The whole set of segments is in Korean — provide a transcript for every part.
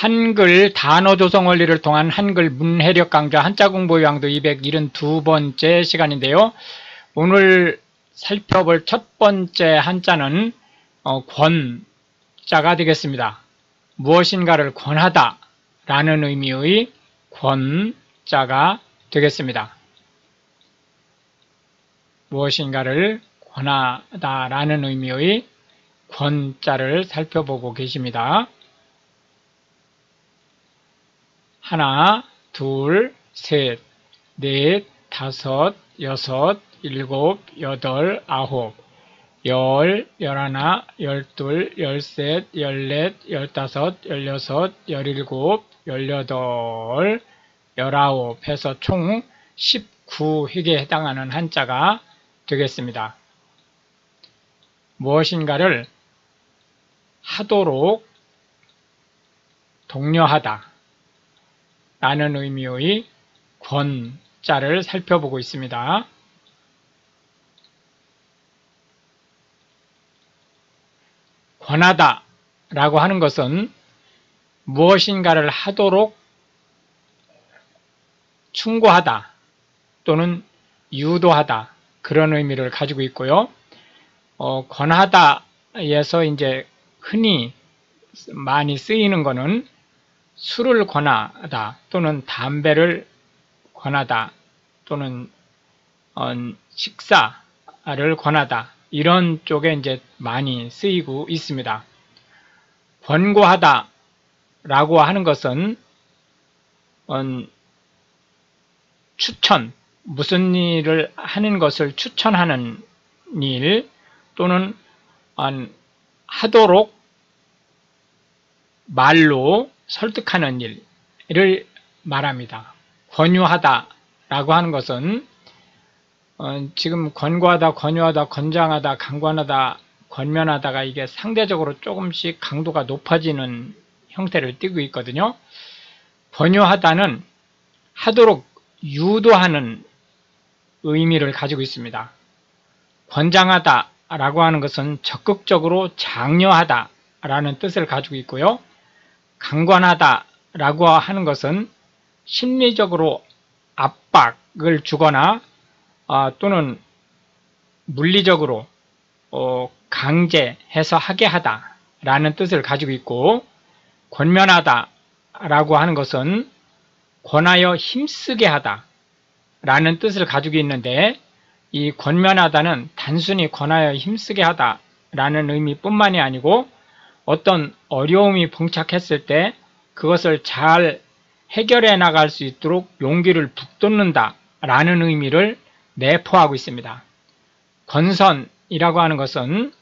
한글 단어 조성 원리를 통한 한글 문해력 강좌 한자 공부 요양도 272번째 시간인데요. 오늘 살펴볼 첫 번째 한자는 권자가 되겠습니다. 무엇인가를 권하다 라는 의미의 권자가 되겠습니다. 무엇인가를 권하다 라는 의미의 권자를 살펴보고 계십니다. 하나, 둘, 셋, 넷, 다섯, 여섯, 일곱, 여덟, 아홉, 열, 열하나, 열둘, 열셋, 열넷, 열다섯, 열여섯, 열일곱, 열여덟, 열아홉 해서 총 19획에 해당하는 한자가 되겠습니다. 무엇인가를 하도록 독려하다 라는 의미의 권자를 살펴보고 있습니다. 권하다 라고 하는 것은 무엇인가를 하도록 충고하다 또는 유도하다 그런 의미를 가지고 있고요. 권하다에서 이제 흔히 많이 쓰이는 것은 술을 권하다 또는 담배를 권하다 또는 식사를 권하다 이런 쪽에 이제 많이 쓰이고 있습니다. 권고하다 라고 하는 것은 추천, 무슨 일을 하는 것을 추천하는 일 또는 하도록 말로 설득하는 일을 말합니다. 권유하다 라고 하는 것은 지금 권고하다, 권유하다, 권장하다, 강권하다, 권면하다가 이게 상대적으로 조금씩 강도가 높아지는 형태를 띠고 있거든요. 권유하다는 하도록 유도하는 의미를 가지고 있습니다. 권장하다 라고 하는 것은 적극적으로 장려하다 라는 뜻을 가지고 있고요. 강권하다 라고 하는 것은 심리적으로 압박을 주거나 또는 물리적으로 강제해서 하게 하다 라는 뜻을 가지고 있고, 권면하다 라고 하는 것은 권하여 힘쓰게 하다 라는 뜻을 가지고 있는데, 이 권면하다는 단순히 권하여 힘쓰게 하다 라는 의미뿐만이 아니고 어떤 어려움이 봉착했을 때 그것을 잘 해결해 나갈 수 있도록 용기를 북돋는다 라는 의미를 내포하고 있습니다. 권선이라고 하는 것은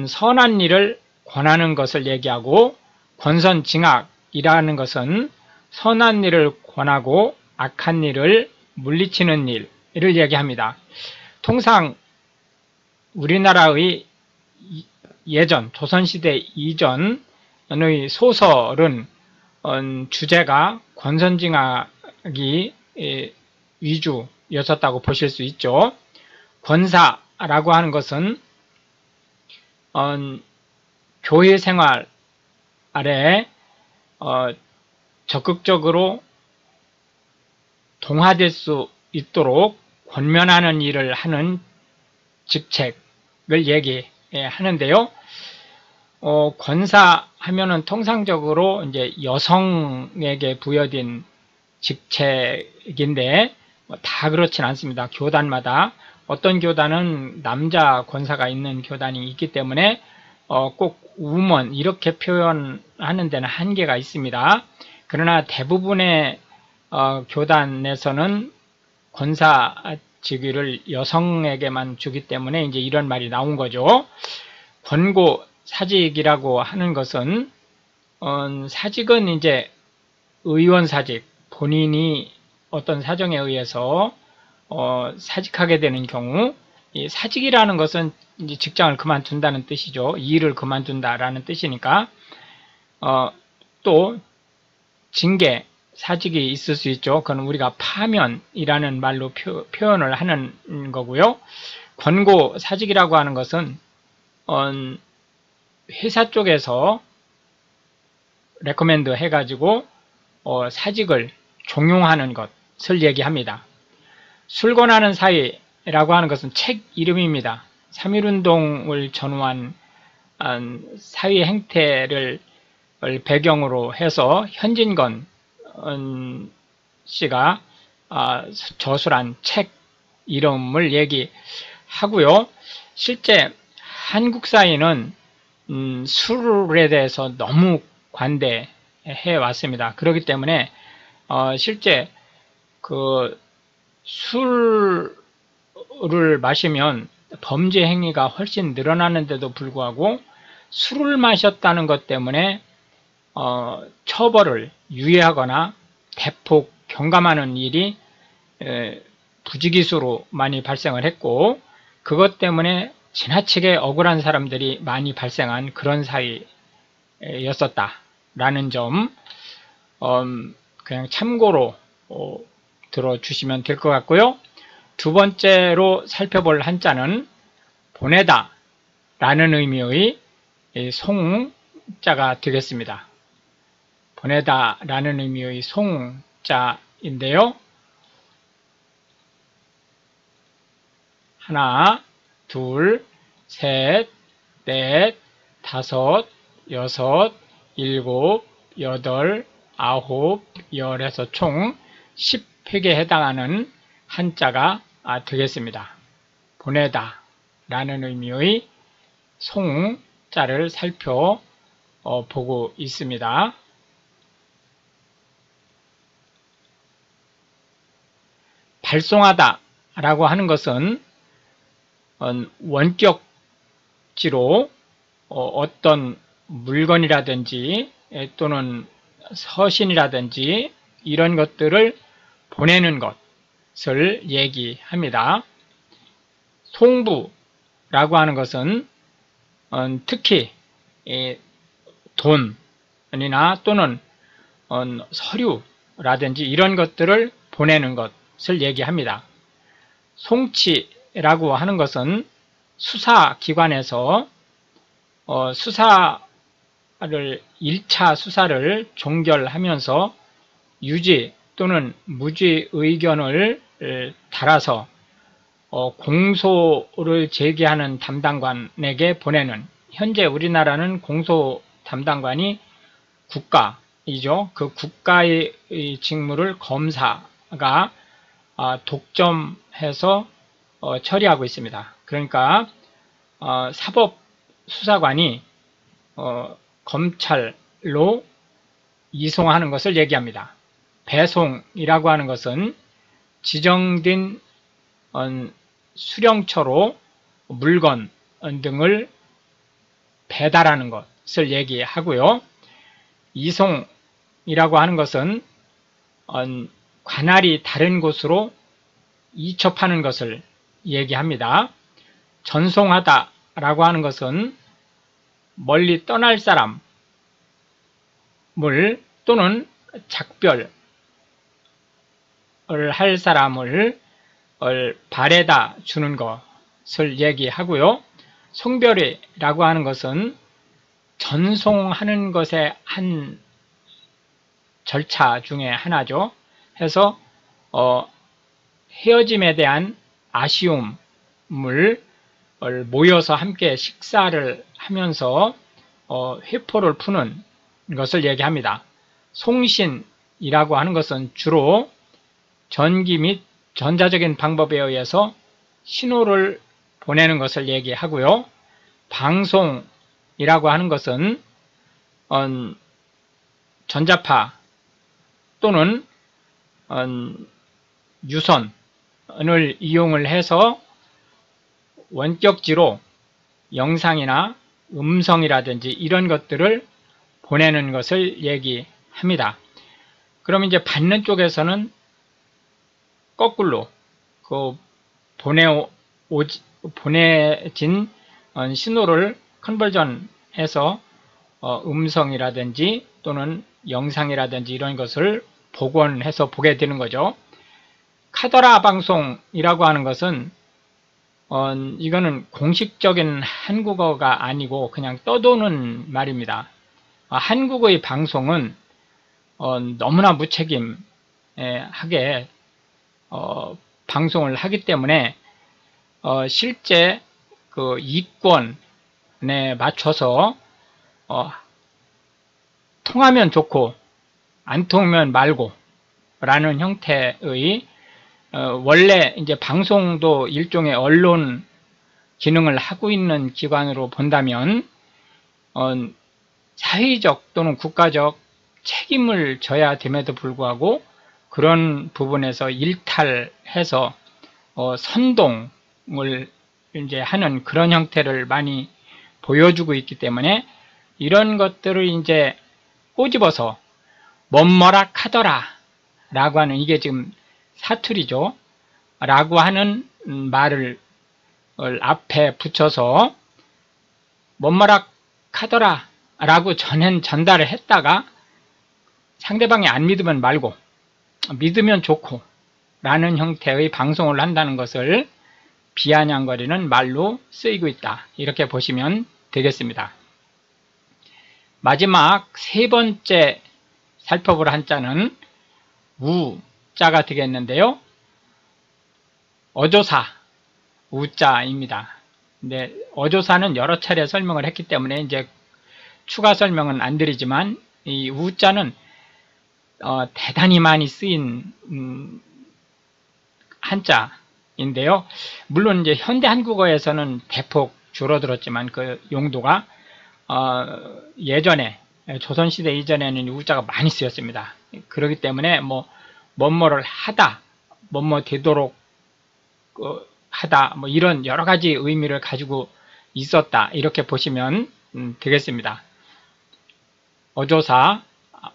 선한 일을 권하는 것을 얘기하고, 권선징악이라는 것은 선한 일을 권하고 악한 일을 물리치는 일을 얘기합니다. 통상 우리나라의 예전 조선시대 이전의 소설은 주제가 권선징악이 위주였었다고 보실 수 있죠. 권사라고 하는 것은 교회 생활 아래 적극적으로 동화될 수 있도록 권면하는 일을 하는 직책을 얘기하는데요. 권사 하면은 통상적으로 이제 여성에게 부여된 직책인데 다 그렇진 않습니다. 교단마다 어떤 교단은 남자 권사가 있는 교단이 있기 때문에 꼭 우먼 이렇게 표현하는 데는 한계가 있습니다. 그러나 대부분의 교단에서는 권사 직위를 여성에게만 주기 때문에 이제 이런 말이 나온 거죠. 권고 사직이라고 하는 것은 사직은 이제 의원 사직, 본인이 어떤 사정에 의해서 사직하게 되는 경우, 이 사직이라는 것은 이제 직장을 그만둔다는 뜻이죠. 일을 그만둔다라는 뜻이니까 또 징계, 사직이 있을 수 있죠. 그건 우리가 파면이라는 말로 표현을 하는 거고요. 권고 사직이라고 하는 것은 회사 쪽에서 레코멘드 해가지고 사직을 종용하는 것을 얘기합니다. 술권하는 사이라고 하는 것은 책 이름입니다. 3.1운동을 전후한 사회 행태를 배경으로 해서 현진건 씨가 저술한 책 이름을 얘기하고요. 실제 한국 사회는 술에 대해서 너무 관대해 왔습니다. 그렇기 때문에 실제 그 술을 마시면 범죄 행위가 훨씬 늘어나는데도 불구하고 술을 마셨다는 것 때문에 처벌을 유예하거나 대폭 경감하는 일이 부지기수로 많이 발생을 했고, 그것 때문에 지나치게 억울한 사람들이 많이 발생한 그런 사이였었다라는 점 그냥 참고로 들어주시면 될 것 같고요. 두 번째로 살펴볼 한자는 보내다 라는 의미의 송자가 되겠습니다. 보내다 라는 의미의 송자인데요. 하나, 둘, 셋, 넷, 다섯, 여섯, 일곱, 여덟, 아홉, 열에서 총 10획에 해당하는 한자가 되겠습니다. 보내다 라는 의미의 송자를 살펴보고 있습니다. 발송하다 라고 하는 것은 원격지로 어떤 물건이라든지 또는 서신이라든지 이런 것들을 보내는 것을 얘기합니다. 송부라고 하는 것은 특히 돈이나 또는 서류라든지 이런 것들을 보내는 것을 얘기합니다. 송치라고 하는 것은 수사기관에서 수사를 1차 수사를 종결하면서 유지 또는 무죄 의견을 달아서 공소를 제기하는 담당관에게 보내는, 현재 우리나라는 공소 담당관이 국가이죠. 그 국가의 직무를 검사가 독점해서 처리하고 있습니다. 그러니까 사법수사관이 검찰로 이송하는 것을 얘기합니다. 배송이라고 하는 것은 지정된 수령처로 물건 등을 배달하는 것을 얘기하고요. 이송이라고 하는 것은 관할이 다른 곳으로 이첩하는 것을 얘기합니다. 전송하다 라고 하는 것은 멀리 떠날 사람을 또는 작별을 할 사람을 바래다 주는 것을 얘기하고요. 송별회라고 하는 것은 전송하는 것의 한 절차 중에 하나죠. 해서 헤어짐에 대한 아쉬움을 모여서 함께 식사를 하면서 회포를 푸는 것을 얘기합니다. 송신이라고 하는 것은 주로 전기 및 전자적인 방법에 의해서 신호를 보내는 것을 얘기하고요. 방송이라고 하는 것은 전자파 또는 유선을 이용을 해서 원격지로 영상이나 음성이라든지 이런 것들을 보내는 것을 얘기합니다. 그럼 이제 받는 쪽에서는 거꾸로 그 보내진 신호를 컨버전해서 음성이라든지 또는 영상이라든지 이런 것을 복원해서 보게 되는 거죠. 카더라 방송이라고 하는 것은 이거는 공식적인 한국어가 아니고 그냥 떠도는 말입니다. 한국의 방송은 너무나 무책임하게 방송을 하기 때문에 실제 그 이권에 맞춰서 통하면 좋고 안 통하면 말고 라는 형태의 원래 이제 방송도 일종의 언론 기능을 하고 있는 기관으로 본다면 사회적 또는 국가적 책임을 져야 됨에도 불구하고 그런 부분에서 일탈해서 선동을 이제 하는 그런 형태를 많이 보여주고 있기 때문에 이런 것들을 이제 꼬집어서 뭐뭐라 카더라 라고 하는, 이게 지금 사투리죠 라고 하는 말을 앞에 붙여서 뭐뭐라 카더라 라고 전달을 했다가 상대방이 안 믿으면 말고 믿으면 좋고 라는 형태의 방송을 한다는 것을 비아냥거리는 말로 쓰이고 있다, 이렇게 보시면 되겠습니다. 마지막 세 번째 살펴볼 한자는 우자가 되겠는데요. 어조사 우자입니다. 근데 어조사는 여러 차례 설명을 했기 때문에 이제 추가 설명은 안 드리지만 이 우자는 대단히 많이 쓰인 한자인데요. 물론 이제 현대 한국어에서는 대폭 줄어들었지만 그 용도가 예전에 조선시대 이전에는 우자가 많이 쓰였습니다. 그렇기 때문에 뭐뭐를 하다, 뭐뭐 되도록 하다, 이런 여러 가지 의미를 가지고 있었다, 이렇게 보시면 되겠습니다. 어조사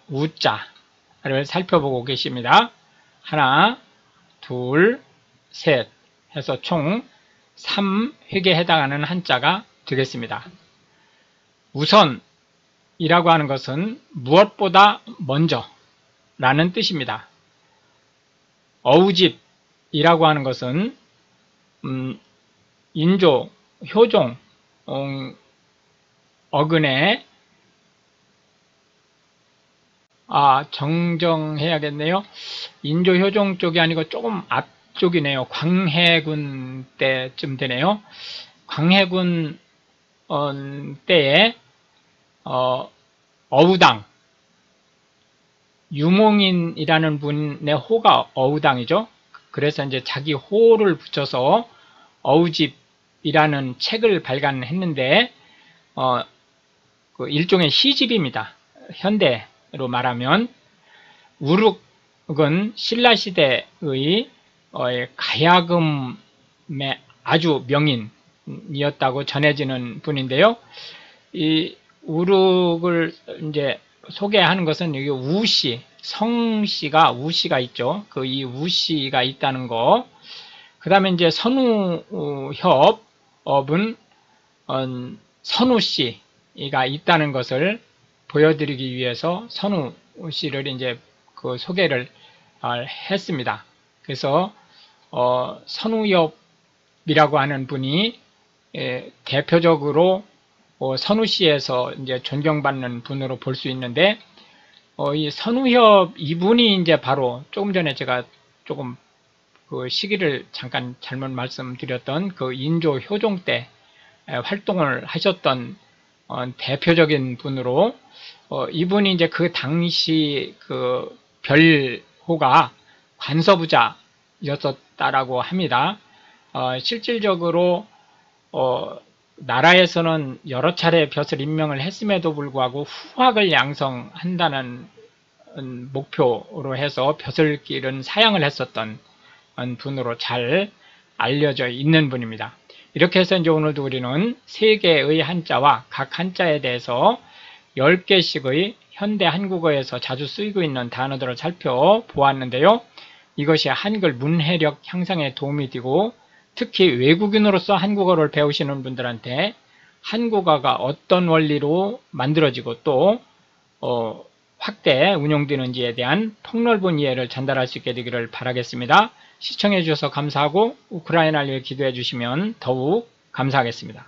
우자를 살펴보고 계십니다. 하나, 둘, 셋 해서 총 3획에 해당하는 한자가 되겠습니다. 우선이라고 하는 것은 무엇보다 먼저 라는 뜻입니다. 어우집이라고 하는 것은 인조, 효종, 어근에 정정해야겠네요. 인조, 효종 쪽이 아니고 조금 앞쪽이네요. 광해군 때쯤 되네요. 광해군 때에 어우당, 유몽인이라는 분의 호가 어우당이죠. 그래서 이제 자기 호를 붙여서 어우집이라는 책을 발간했는데 그 일종의 시집입니다. 현대로 말하면 우륵은 신라시대의 가야금의 아주 명인이었다고 전해지는 분인데요. 이 우륵을 이제 소개하는 것은 여기 우씨, 성씨가 우씨가 있죠. 그 이 우씨가 있다는 거. 그 다음에 이제 선우협업은 선우씨가 있다는 것을 보여드리기 위해서 선우씨를 이제 그 소개를 했습니다. 그래서 선우협이라고 하는 분이 대표적으로 선우씨에서 이제 존경받는 분으로 볼 수 있는데, 이 선우협 이분이 이제 바로 조금 전에 제가 조금 그 시기를 잠깐 잘못 말씀드렸던 그 인조 효종 때 활동을 하셨던 대표적인 분으로, 이분이 이제 그 당시 그 별호가 관서부자였었다라고 합니다. 실질적으로 나라에서는 여러 차례 벼슬 임명을 했음에도 불구하고 후학을 양성한다는 목표로 해서 벼슬길은 사양을 했었던 분으로 잘 알려져 있는 분입니다. 이렇게 해서 이제 오늘도 우리는 3개의 한자와 각 한자에 대해서 10개씩의 현대 한국어에서 자주 쓰이고 있는 단어들을 살펴보았는데요. 이것이 한글 문해력 향상에 도움이 되고, 특히 외국인으로서 한국어를 배우시는 분들한테 한국어가 어떤 원리로 만들어지고 또 확대 운용되는지에 대한 폭넓은 이해를 전달할 수 있게 되기를 바라겠습니다. 시청해 주셔서 감사하고 우크라이나를 위해 기도해 주시면 더욱 감사하겠습니다.